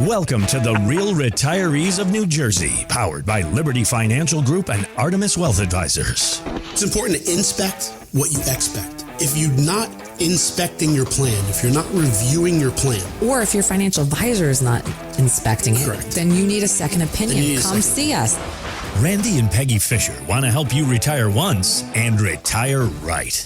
Welcome to the Real Retirees of New Jersey, powered by Liberty Financial Group and Artemis Wealth Advisors. It's important to inspect what you expect. If you're not inspecting your plan, if you're not reviewing your plan, or if your financial advisor is not inspecting it, correct, then you need a second opinion. Come see us. Randy and Peggy Fisher want to help you retire once and retire right.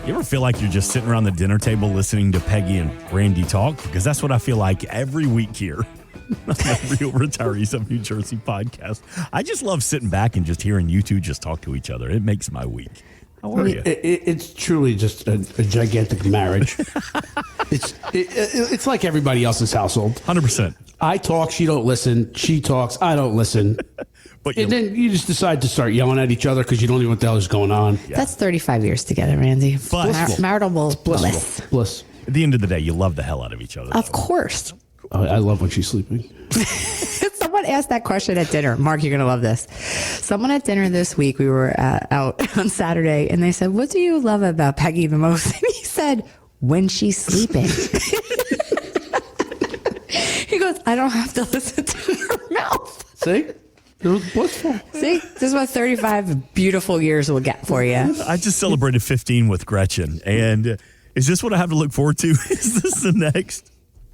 You ever feel like you're just sitting around the dinner table listening to Peggy and Randy talk? Because that's what I feel like every week here on the Real Retirees of New Jersey podcast. I just love sitting back and just hearing you two just talk to each other. It makes my week. How are you? It's truly just a gigantic marriage. It's like everybody else's household. 100%. I talk, she don't listen. She talks, I don't listen. And then you just decide to start yelling at each other because you don't know what the hell is going on. Yeah. That's 35 years together, Randy. But marital bliss. At the end of the day, you love the hell out of each other. Of course. I love when she's sleeping. Someone asked that question at dinner. Mark, you're going to love this. Someone at dinner this week, we were out on Saturday, and they said, "What do you love about Peggy the most?" And he said, "When she's sleeping." He goes, "I don't have to listen to her mouth." See? It was blissful. See? This is what 35 beautiful years will get for you. I just celebrated 15 with Gretchen. And is this what I have to look forward to? Is this the next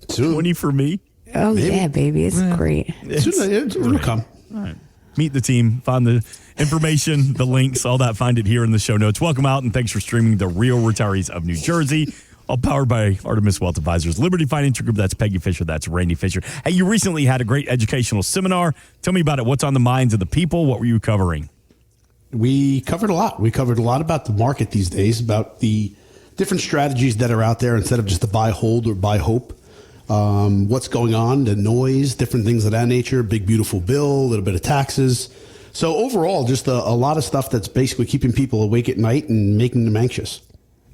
20 for me? Oh, maybe. Yeah, baby. It's great. It'll come. All right. Meet the team. Find the information, the links, all that. Find it here in the show notes. Welcome out, and thanks for streaming The Real Retirees of New Jersey. All powered by Artemis Wealth Advisors, Liberty Financial Group. That's Peggy Fisher. That's Randy Fisher. Hey, you recently had a great educational seminar. Tell me about it. What's on the minds of the people? What were you covering? We covered a lot. We covered a lot about the market these days, about the different strategies that are out there instead of just the buy, hold, or buy, hope. What's going on, the noise, different things of that nature, big, beautiful bill, a little bit of taxes. So overall, just a lot of stuff that's basically keeping people awake at night and making them anxious.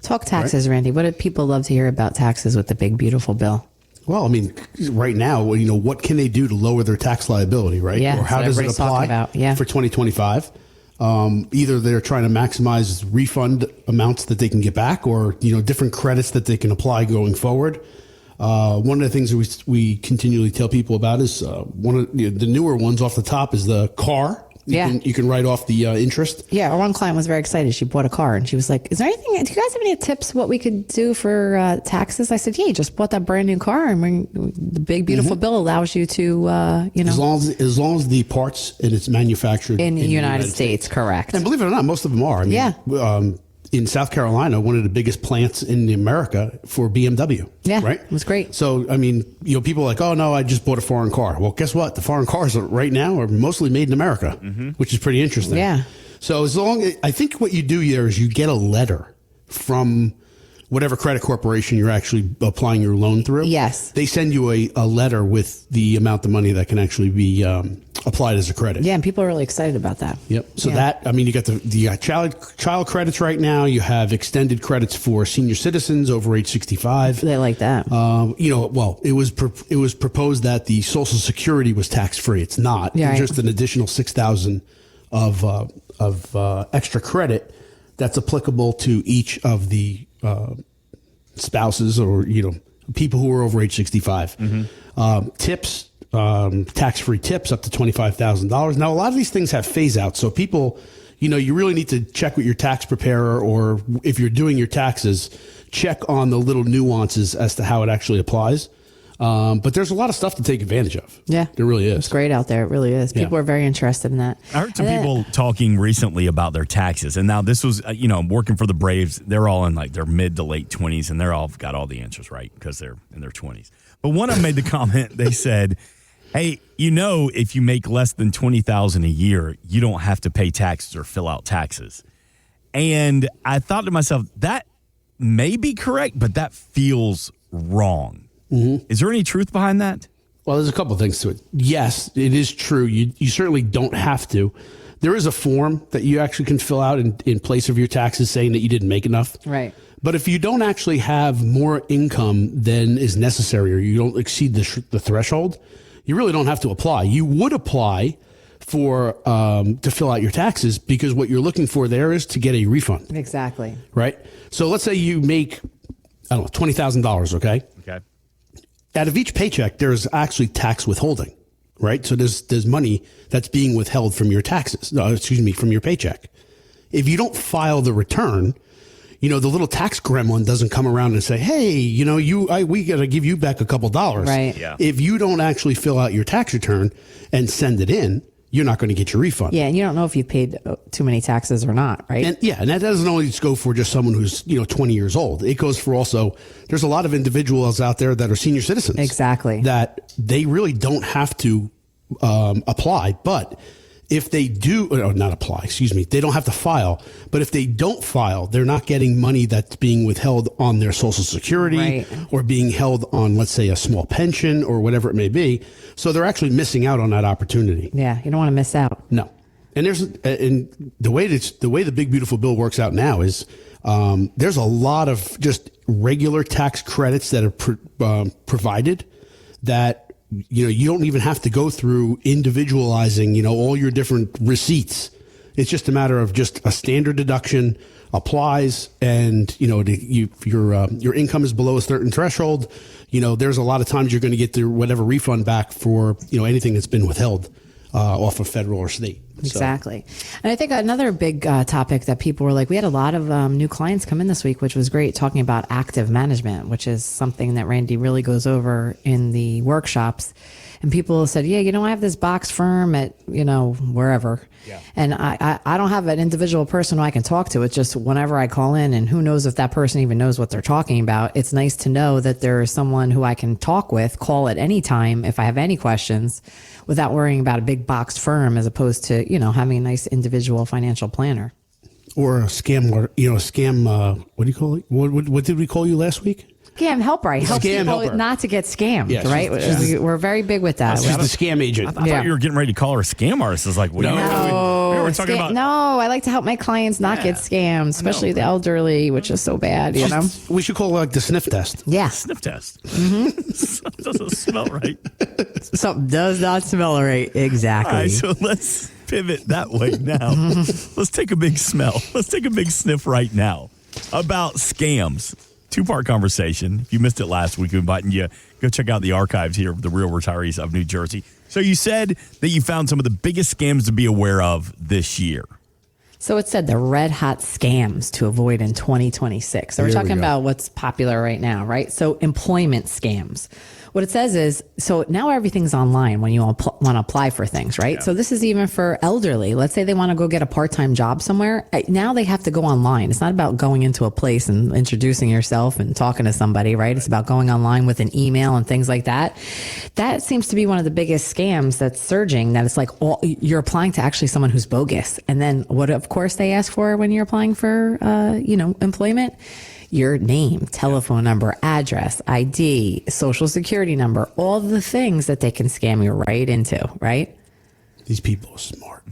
Talk taxes, right? Randy. What do people love to hear about taxes with the big, beautiful bill? Well, I mean, right now, what can they do to lower their tax liability, right? Yeah, or how does it apply for 2025? Either they're trying to maximize refund amounts that they can get back, or different credits that they can apply going forward. One of the things that we continually tell people about is one of the newer ones off the top is the car. You can write off the interest. Yeah, our one client was very excited. She bought a car and she was like, "Is there anything? Do you guys have any tips what we could do for taxes?" I said, "Yeah, you just bought that brand new car, and the big beautiful bill allows you to, as long as the parts and it's manufactured in the United States, correct." And believe it or not, most of them are. I mean, in South Carolina, one of the biggest plants in America for BMW. Yeah, right. It was great. So, I mean, people are like, "Oh no, I just bought a foreign car." Well, guess what? The foreign cars right now are mostly made in America, which is pretty interesting. Yeah. So I think what you do here is you get a letter from whatever credit corporation you're actually applying your loan through. Yes. They send you a letter with the amount of money that can actually be applied as a credit. Yeah, and people are really excited about that. Yep. So you got the child credits right now. You have extended credits for senior citizens over age 65. They like that. It was proposed that the Social Security was tax free. It's not. Yeah, it's just an additional $6,000 of extra credit that's applicable to each of the spouses or people who are over age 65. Tips, tax-free tips up to $25,000. Now, a lot of these things have phase out, so people, you really need to check with your tax preparer, or if you're doing your taxes, check on the little nuances as to how it actually applies. But there's a lot of stuff to take advantage of. Yeah. There really is. It's great out there. It really is. People are very interested in that. I heard some people talking recently about their taxes. And now this was, working for the Braves. They're all in like their mid to late 20s, and they're all got all the answers right because they're in their 20s. But one of them made the comment, they said, "Hey, if you make less than $20,000 a year, you don't have to pay taxes or fill out taxes." And I thought to myself, that may be correct, but that feels wrong. Is there any truth behind that? Well, there's a couple of things to it. Yes, it is true. You certainly don't have to. There is a form that you actually can fill out in place of your taxes saying that you didn't make enough. Right. But if you don't actually have more income than is necessary, or you don't exceed the threshold, you really don't have to apply. You would apply for to fill out your taxes because what you're looking for there is to get a refund. Exactly. Right. So let's say you make, I don't know, $20,000. Okay. out of each paycheck, there's actually tax withholding, right? So there's money that's being withheld from your taxes, from your paycheck. If you don't file the return, the little tax gremlin doesn't come around and say, hey, we got to give you back a couple dollars. Right. Yeah. If you don't actually fill out your tax return and send it in, you're not going to get your refund. Yeah, and you don't know if you paid too many taxes or not, right? And that doesn't only just go for just someone who's 20 years old. It goes for also, there's a lot of individuals out there that are senior citizens. Exactly. That they really don't have to apply, but if they do, not apply, they don't have to file. But if they don't file, they're not getting money that's being withheld on their Social Security Right. or being held on, let's say, a small pension or whatever it may be. So they're actually missing out on that opportunity. Yeah, you don't want to miss out. No. And the way the big beautiful bill works out now is there's a lot of just regular tax credits that are provided that you don't even have to go through individualizing all your different receipts. It's just a matter of just a standard deduction applies, and your income is below a certain threshold. There's a lot of times you're going to get the whatever refund back for anything that's been withheld off of federal or state. Exactly. And I think another big topic that people were like, we had a lot of new clients come in this week, which was great, talking about active management, which is something that Randy really goes over in the workshops. And people said, yeah, I have this box firm at, wherever. Yeah. And I don't have an individual person who I can talk to. It's just whenever I call in, and who knows if that person even knows what they're talking about. It's nice to know that there is someone who I can talk with, call at any time if I have any questions, without worrying about a big box firm, as opposed to, having a nice individual financial planner. Or a scam, what do you call it? What did we call you last week? Scam helper. I help Scam people helper. not to get scammed, Yeah, right? We're very big with that. She's the scam agent. I thought you were getting ready to call her a scam artist. I was like, what are you doing? We were talking about. No, I like to help my clients not get scammed, especially the elderly, which is so bad, We should call it the sniff test. Yeah. Sniff test. Something doesn't smell right. Something does not smell right. Exactly. All right, so let's pivot that way now. Let's take a big smell. Let's take a big sniff right now about scams. Two-part conversation. If you missed it last week, we're inviting you, go check out the archives here of the Real Retirees of New Jersey. So you said that you found some of the biggest scams to be aware of this year. So it said the red hot scams to avoid in 2026. So we're talking about what's popular right now, right? So employment scams. What it says is, so now everything's online when you want to apply for things, right? Yeah. So this is even for elderly. Let's say they want to go get a part-time job somewhere. Now they have to go online. It's not about going into a place and introducing yourself and talking to somebody, right? It's about going online with an email and things like that. That seems to be one of the biggest scams that's surging, that it's like you're applying to actually someone who's bogus. And then what, of course, they ask for when you're applying for, employment? Your name, telephone number, address, ID, social security number, all the things that they can scam you right into, right? These people are smart.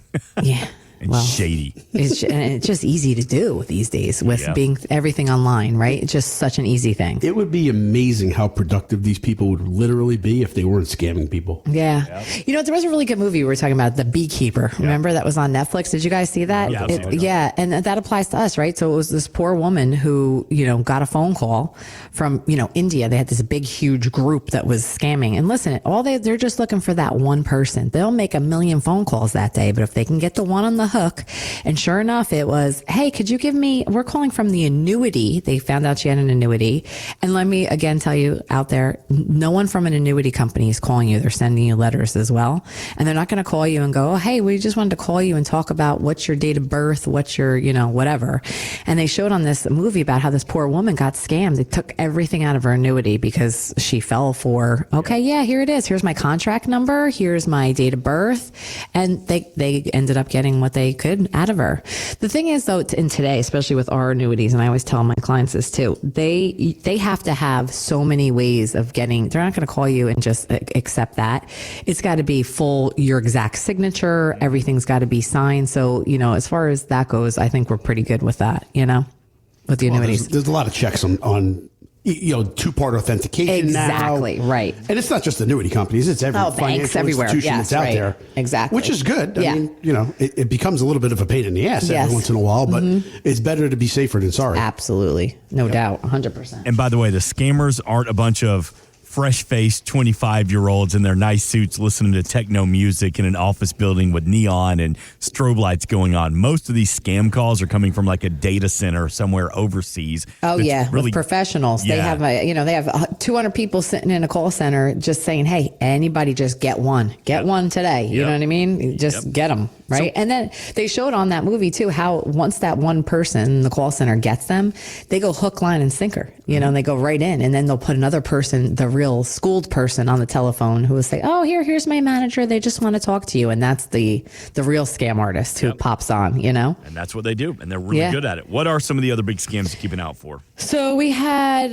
Yeah. And shady. It's just easy to do these days with being everything online, right? It's just such an easy thing. It would be amazing how productive these people would literally be if they weren't scamming people. Yeah. There was a really good movie we were talking about, The Beekeeper. Remember, that was on Netflix? Did you guys see that? Yeah, and that applies to us, right? So it was this poor woman who, got a phone call from, India. They had this big, huge group that was scamming. And listen, they're just looking for that one person. They'll make a million phone calls that day, but if they can get the one on the hook, and sure enough, it was, hey, could you give me, we're calling from the annuity. They found out she had an annuity. And let me again tell you out there, no one from an annuity company is calling you. They're sending you letters as well. And they're not going to call you and go, oh, hey, we just wanted to call you and talk about what's your date of birth, what's your, whatever. And they showed on this movie about how this poor woman got scammed. They took everything out of her annuity because she fell for, okay, yeah, here it is. Here's my contract number. Here's my date of birth. And they ended up getting what they could out of her. The thing is, though, in today, especially with our annuities, and I always tell my clients this too, they have to have so many ways of getting, they're not going to call you and just accept that. It's got to be full, your exact signature, everything's got to be signed. So, as far as that goes, I think we're pretty good with that, with the annuities. There's a lot of checks on two-part authentication exactly, now. Right. And it's not just annuity companies, it's every financial institution that's out there. Exactly. Which is good. I mean, it becomes a little bit of a pain in the ass every once in a while, but it's better to be safer than sorry. Absolutely. No doubt. 100%. And by the way, the scammers aren't a bunch of fresh-faced 25-year-olds in their nice suits listening to techno music in an office building with neon and strobe lights going on. Most of these scam calls are coming from like a data center somewhere overseas. Oh, yeah, with professionals. Yeah. They have 200 people sitting in a call center just saying, hey, anybody just get one. Get one today. You know what I mean? Just get them, right? And then they showed on that movie, too, how once that one person in the call center gets them, they go hook, line, and sinker. And they go right in. And then they'll put another person, the real schooled person, on the telephone who will say, oh, here's my manager. They just want to talk to you. And that's the real scam artist who pops on, And that's what they do. And they're really good at it. What are some of the other big scams you're keeping out for? So we had,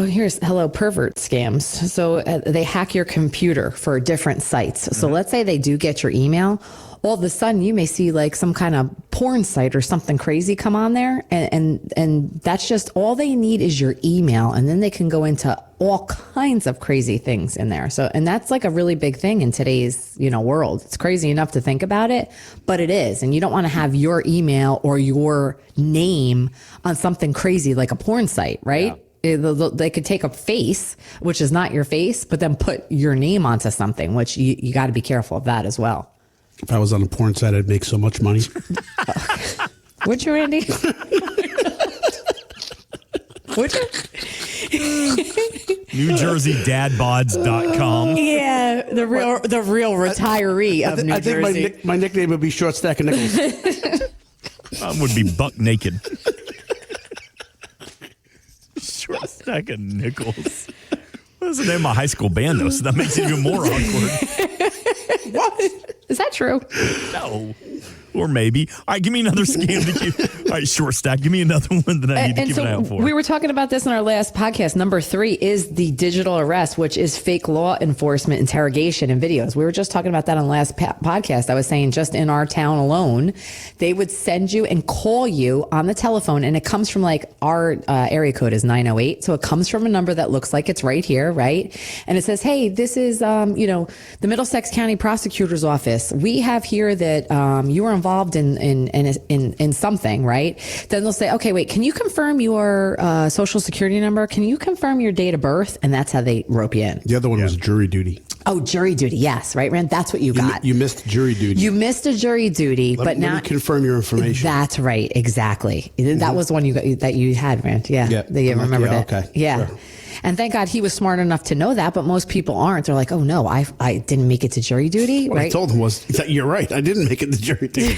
here's pervert scams. So they hack your computer for different sites. So let's say they do get your email. All of a sudden, you may see like some kind of porn site or something crazy come on there. And that's just all they need is your email. And then they can go into all kinds of crazy things in there. So, and that's like a really big thing in today's, world. It's crazy enough to think about it, but it is. And you don't want to have your email or your name on something crazy like a porn site, right? Yeah. They could take a face, which is not your face, but then put your name onto something, which you got to be careful of that as well. If I was on a porn site, I'd make so much money. Would you, Randy? Would you? NewJerseyDadBods.com. Yeah, the real retiree of New Jersey. I think my nickname would be Short Stack of Nickels. Mine would be Buck Naked. Short Stack of Nickels. That's the name of my high school band, though, so that makes it even more awkward. What? Is that true? No. Or maybe. All right, give me another scam to keep. All right, Short Stack, give me another one that I need to keep an eye out for. We were talking about this in our last podcast. Number 3 is the digital arrest, which is fake law enforcement interrogation and videos. We were just talking about that on the last podcast. I was saying just in our town alone, they would send you and call you on the telephone, and it comes from like our area code is 908. So it comes from a number that looks like it's right here, right? And it says, hey, this is, the Middlesex County Prosecutor's Office. We have here that you were involved in something, right? Then they'll say, okay, wait, can you confirm your social security number? Can you confirm your date of birth? And that's how they rope you in. The other one was jury duty. Oh, jury duty. Yes. Right, Rand? That's what you got. You missed jury duty. You missed a jury duty, but now let me confirm your information. That's right. Exactly. That was one that you had, Rand. Yeah. That you remembered it. Okay. Yeah. Sure. And thank God he was smart enough to know that, but most people aren't. They're like, oh no, I didn't make it to jury duty. What right? I told him was, you're right. I didn't make it to jury duty.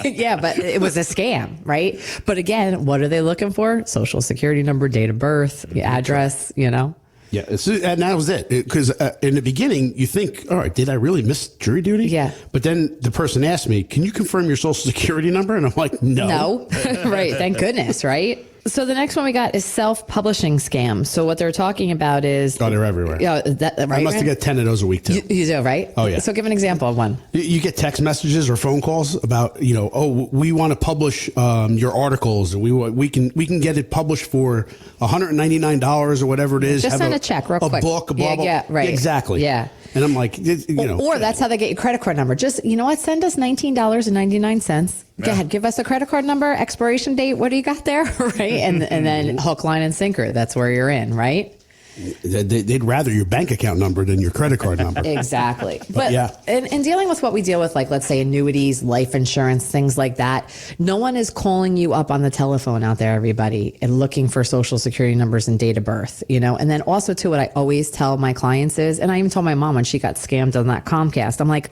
Yeah, but it was a scam, right? But again, what are they looking for? Social security number, date of birth, address, Yeah, and that was it. Because in the beginning, you think, all right, did I really miss jury duty? Yeah. But then the person asked me, can you confirm your social security number? And I'm like, no. No. Right. Thank goodness, right? So the next one we got is self-publishing scams. So what they're talking about is... Oh, they're everywhere. Yeah, right, I must have got 10 of those a week, too. You do, right? Oh, yeah. So give an example of one. You get text messages or phone calls about, we want to publish your articles. And we can get it published for $199 or whatever it is. Just send a check real quick. A book, blah, blah. Yeah, right. Exactly. Yeah. And I'm like, Or that's how they get your credit card number. Just, you know what? Send us $19.99. Go ahead. Give us a credit card number, expiration date. What do you got there? Right. And then hook, line, and sinker. That's where you're in, right? They'd rather your bank account number than your credit card number. Exactly. But yeah. in dealing with what we deal with, like, let's say annuities, life insurance, things like that, no one is calling you up on the telephone out there, everybody, and looking for social security numbers and date of birth, And then also, too, what I always tell my clients is, and I even told my mom when she got scammed on that Comcast, I'm like,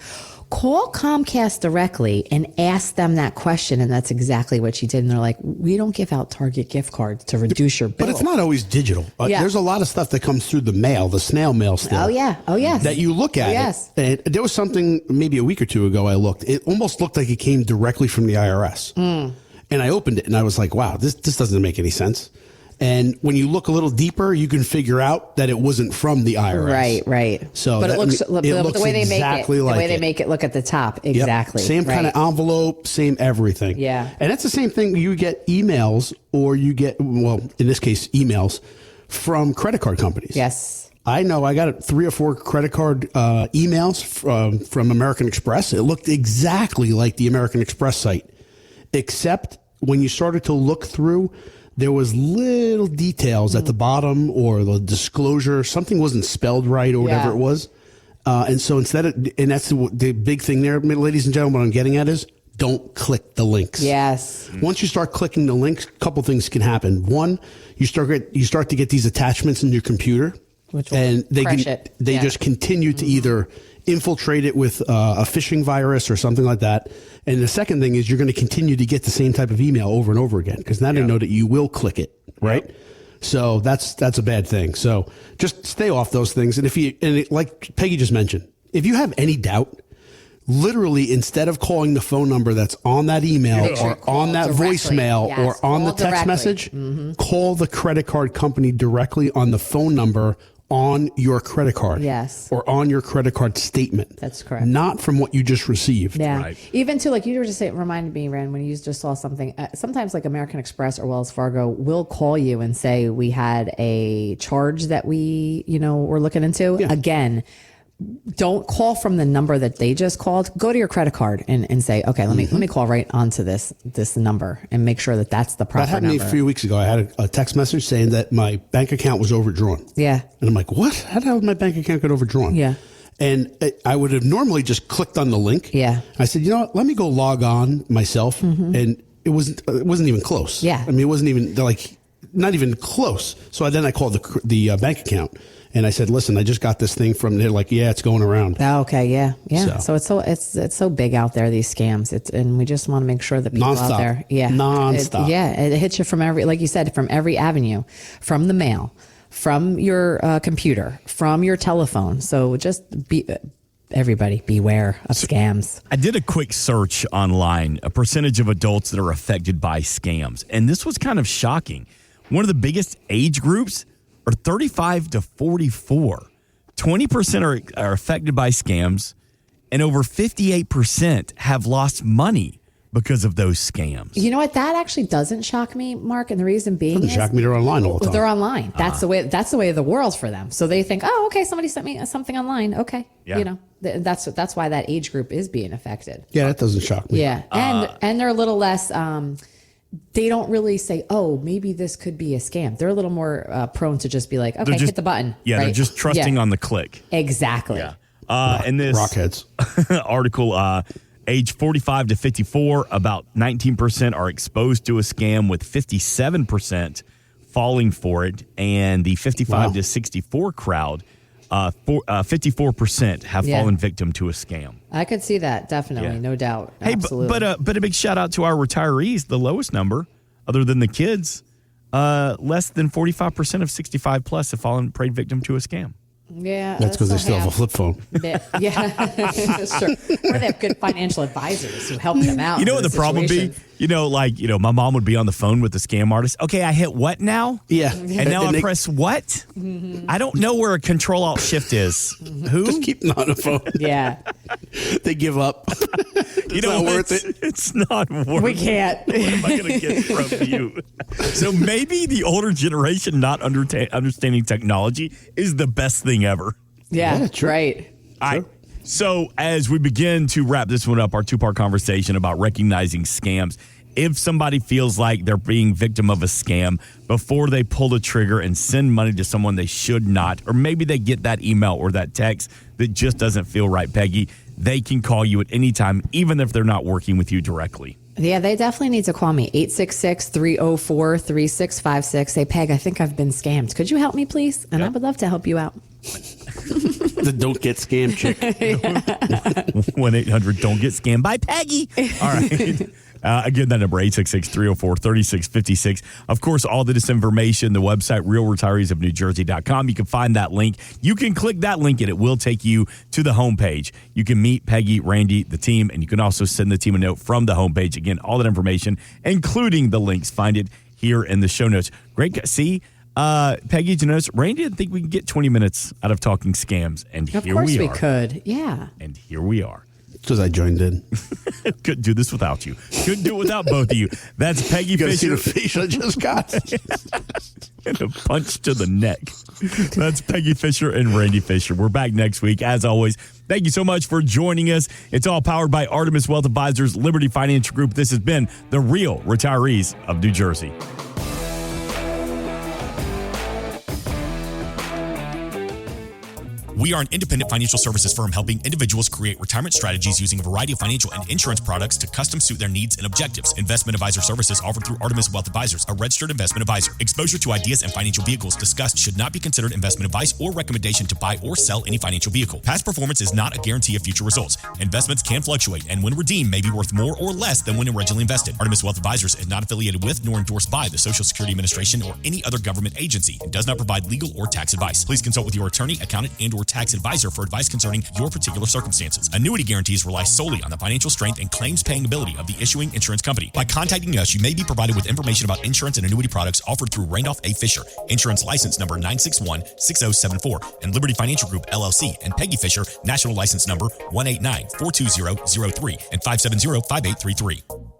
call Comcast directly and ask them that question. And that's exactly what she did. And they're like, we don't give out Target gift cards to reduce your bill. But it's not always digital. Yeah. There's a lot of stuff that comes through the mail, the snail mail still. Oh, yeah. Oh, yes. That you look at yes. it. And there was something maybe a week or two ago I looked. It almost looked like it came directly from the IRS. And I opened it and I was like, wow, this doesn't make any sense. And when you look a little deeper, you can figure out that it wasn't from the IRS. Right. So, but it looks the way they exactly make it, like the way they make it look at the top, exactly. Yep. Same kind of envelope, same everything. Yeah. And that's the same thing. You get emails, or you get, well, in this case, emails from credit card companies. Yes. I know I got 3 or 4 credit card emails from American Express. It looked exactly like the American Express site, except when you started to look through there was little details at the bottom or the disclosure. Something wasn't spelled right or whatever Yeah. it was. And so instead of, and that's the big thing there, ladies and gentlemen, what I'm getting at is don't click the links. Yes. Once you start clicking the links, a couple things can happen. One, you start to get these attachments in your computer, Which will and crash it. they Yeah. just continue to either infiltrate it with a phishing virus or something like that. And the second thing is you're going to continue to get the same type of email over and over again because now they know that you will click it, right? So that's a bad thing. So just stay off those things. And like Peggy just mentioned, if you have any doubt, literally instead of calling the phone number that's on that email or on that directly. voicemail Yes, or on the call text directly. message, call the credit card company directly on the phone number on your credit card. Yes. Or on your credit card statement. That's correct. Not from what you just received. Yeah. Right. Even to like you were just saying, reminded me, Ren, when you just saw something. Sometimes like American Express or Wells Fargo will call you and say we had a charge that we, were looking into. Yeah. Again, don't call from the number that they just called. Go to your credit card and say, okay, let me call right onto this number and make sure that that's the proper That happened to number. me a few weeks ago. I had a text message saying that my bank account was overdrawn. Yeah. And I'm like, what? How the hell did my bank account get overdrawn? Yeah. And I would have normally just clicked on the link. Yeah. I said, you know what? Let me go log on myself. And it wasn't even close. Yeah. I mean, it wasn't even not even close. So then I called the bank account and I said, listen, I just got this thing from, they're like, yeah, it's going around. Oh, okay, yeah. So. So it's so big out there, these scams. And we just want to make sure that people Nonstop. out there, Nonstop. it hits you from every, like you said, from every avenue, from the mail, from your computer, from your telephone. So just everybody beware of scams. I did a quick search online, a percentage of adults that are affected by scams. And this was kind of shocking. One of the biggest age groups are 35 to 44. 20% are affected by scams, and over 58% have lost money because of those scams. You know what? That actually doesn't shock me, Mark. And the reason being Doesn't is shock me, they're online all the time. they're online. That's the way of the world for them. So they think, oh, okay, somebody sent me something online. Okay. Yeah. That's why that age group is being affected. Yeah, that doesn't shock me. Yeah. And they're a little less, they don't really say, oh, maybe this could be a scam. They're a little more prone to just be like, okay, hit the button. Yeah, they're right? just trusting on the click. Exactly. Yeah. And this Rockheads. article, age 45 to 54, about 19% are exposed to a scam, with 57% falling for it. And the 55 to 64 crowd, 54% have Yeah. fallen victim to a scam. I could see that. Definitely. Yeah. No doubt. Hey, Absolutely. but a big shout out to our retirees, the lowest number, other than the kids. Less than 45% of 65 plus have preyed victim to a scam. yeah. That's because they a still have a half. flip phone. Yeah, that's true. Or they have good financial advisors who help them out. You know in what the problem would be? situation. My mom would be on the phone with the scam artist. Okay, I hit what now? Yeah. And now I press what? Mm-hmm. I don't know where a control alt shift is. Who? Just keep them on the phone. Yeah. They give up. You not worth it's, it. It's not worth We it. can't. What am I going to get from you? So maybe the older generation not understanding technology is the best thing ever. Yeah, Yeah, true. right. All right. So as we begin to wrap this one up, our two-part conversation about recognizing scams, if somebody feels like they're being victim of a scam, before they pull the trigger and send money to someone they should not, or maybe they get that email or that text that just doesn't feel right, Peggy, they can call you at any time, even if they're not working with you directly. Yeah, they definitely need to call me. 866-304-3656. Say, Peg, I think I've been scammed. Could you help me, please? And I would love to help you out. The don't get scammed chick. 1-800-DON'T-GET-SCAMMED by Peggy. All right. Again, that number, 866-304-3656. Of course, all the disinformation, the website, realretireesofnewjersey.com. You can find that link. You can click that link and it will take you to the homepage. You can meet Peggy, Randy, the team, and you can also send the team a note from the homepage. Again, all that information, including the links, find it here in the show notes. Great. See, Peggy, did you notice? Randy didn't think we could get 20 minutes out of talking scams, and Of here course we we are. could. Yeah. And here we are. Because I joined in. Couldn't do this without you. Couldn't do it without both of you. That's Peggy You got to see Fisher. the face I just got. And a punch to the neck. That's Peggy Fisher and Randy Fisher. We're back next week. As always, thank you so much for joining us. It's all powered by Artemis Wealth Advisors, Liberty Financial Group. This has been the Real Retirees of New Jersey. We are an independent financial services firm helping individuals create retirement strategies using a variety of financial and insurance products to custom suit their needs and objectives. Investment advisor services offered through Artemis Wealth Advisors, a registered investment advisor. Exposure to ideas and financial vehicles discussed should not be considered investment advice or recommendation to buy or sell any financial vehicle. Past performance is not a guarantee of future results. Investments can fluctuate and when redeemed may be worth more or less than when originally invested. Artemis Wealth Advisors is not affiliated with nor endorsed by the Social Security Administration or any other government agency and does not provide legal or tax advice. Please consult with your attorney, accountant, and or tax advisor for advice concerning your particular circumstances. Annuity guarantees rely solely on the financial strength and claims paying ability of the issuing insurance company. By contacting us, you may be provided with information about insurance and annuity products offered through Randolph A. Fisher, insurance license number 9616074, and Liberty Financial Group, LLC, and Peggy Fisher, national license number 189-42003 and 570-5833.